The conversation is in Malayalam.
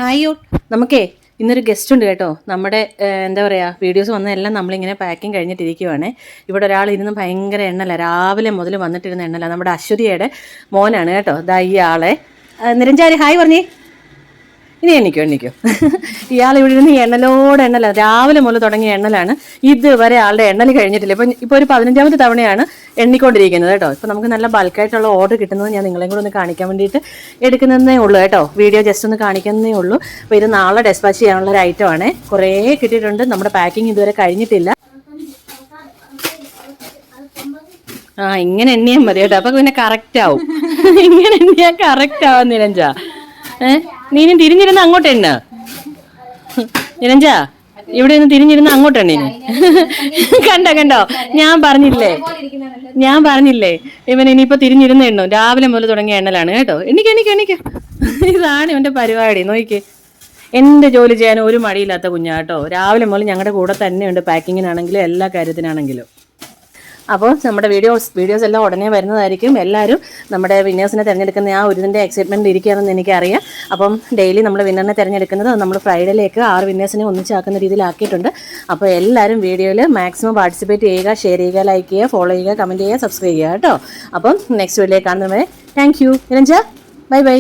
ഹായ് ഓൾ, നമുക്കേ ഇന്നൊരു ഗസ്റ്റ് ഉണ്ട് കേട്ടോ. നമ്മുടെ എന്താ പറയുക, വീഡിയോസ് വന്നതെല്ലാം നമ്മളിങ്ങനെ പാക്കിങ് കഴിഞ്ഞിട്ടിരിക്കുവാണ്. ഇവിടെ ഒരാൾ ഇരുന്ന് ഭയങ്കര എണ്ണല, രാവിലെ മുതൽ വന്നിട്ടിരുന്ന എണ്ണല. നമ്മുടെ അശ്വതിയുടെ മോനാണ് കേട്ടോ. ദാ ഈ ആളെ നിരഞ്ജാരി ഹായ് പറഞ്ഞേ. ഇനി എണ്ണിക്കോ ഇയാൾ ഇവിടെ നിന്ന് എണ്ണല രാവിലെ മുതൽ തുടങ്ങിയ എണ്ണലാണ്. ഇതുവരെ ആളുടെ എണ്ണൽ കഴിഞ്ഞിട്ടില്ല. ഇപ്പോൾ ഒരു 15ാമത്തെ തവണയാണ് എണ്ണിക്കൊണ്ടിരിക്കുന്നത് കേട്ടോ. ഇപ്പോൾ നമുക്ക് നല്ല ബൾക്കായിട്ടുള്ള ഓർഡർ കിട്ടുന്നത് ഞാൻ നിങ്ങളെയും കൂടെ ഒന്ന് കാണിക്കാൻ വേണ്ടിയിട്ട് എടുക്കുന്നതേ ഉള്ളൂ കേട്ടോ. വീഡിയോ ജസ്റ്റ് ഒന്ന് കാണിക്കുന്നതേ ഉള്ളൂ. അപ്പോൾ ഇത് നാളെ ഡെസ്പാച്ച് ചെയ്യാനുള്ള ഒരു ഐറ്റമാണ്. കുറേ കിട്ടിയിട്ടുണ്ട്. നമ്മുടെ പാക്കിങ് ഇതുവരെ കഴിഞ്ഞിട്ടില്ല. ഇങ്ങനെ എണ്ണിയാൽ മതി കേട്ടോ. അപ്പം പിന്നെ കറക്റ്റ് ആവും. ഇങ്ങനെ എണ്ണിയാൽ കറക്റ്റ് ആവും നിരഞ്ജ. നീനും തിരിഞ്ഞിരുന്ന് അങ്ങോട്ട് എണ്ണ നിരഞ്ജ. ഇവിടെ നിന്ന് തിരിഞ്ഞിരുന്ന് അങ്ങോട്ട് എണ്ണീന്. കണ്ടോ ഞാൻ പറഞ്ഞില്ലേ ഇവൻ ഇനിയിപ്പോ തിരിഞ്ഞിരുന്ന് എണ്ണു. രാവിലെ മുതൽ തുടങ്ങിയ എണ്ണലാണ് കേട്ടോ. എണ്ണിക്ക ഇതാണ് ഇവന്റെ പരിപാടി. നോക്കിക്കേ, എന്റെ ജോലി ചെയ്യാൻ ഒരു മടിയില്ലാത്ത കുഞ്ഞാ കേട്ടോ. രാവിലെ മുതൽ ഞങ്ങളുടെ കൂടെ തന്നെയുണ്ട്, പാക്കിങ്ങിനാണെങ്കിലും എല്ലാ കാര്യത്തിനാണെങ്കിലും. അപ്പോൾ നമ്മുടെ വീഡിയോസ് എല്ലാം ഉടനെ വരുന്നതായിരിക്കും. എല്ലാവരും നമ്മുടെ വിന്നേഴ്സിനെ തിരഞ്ഞെടുക്കുന്ന ആ ഒരു ഇതിൻ്റെ എക്സൈറ്റ്മെൻറ്റ് ഇരിക്കുകയാണെന്ന് എനിക്കറിയാം. അപ്പം ഡെയിലി നമ്മൾ വിന്നറിനെ തിരഞ്ഞെടുക്കുന്നത് നമ്മൾ ഫ്രൈഡേയിലേക്ക് 6 വിന്നേഴ്സിനെ ഒന്നിച്ചാക്കുന്ന രീതിയിലാക്കിയിട്ടുണ്ട്. അപ്പോൾ എല്ലാവരും വീഡിയോയിൽ മാക്സിമം പാർട്ടിസിപ്പേറ്റ് ചെയ്യുക, ഷെയർ ചെയ്യുക, ലൈക്ക് ചെയ്യുക, ഫോളോ ചെയ്യുക, കമൻറ്റ് ചെയ്യുക, സബ്സ്ക്രൈബ് ചെയ്യുക കേട്ടോ. അപ്പം നെക്സ്റ്റ് വീഡിയോയിൽ കാണുന്നവരെ താങ്ക് യു. നിരഞ്ജ, ബൈ.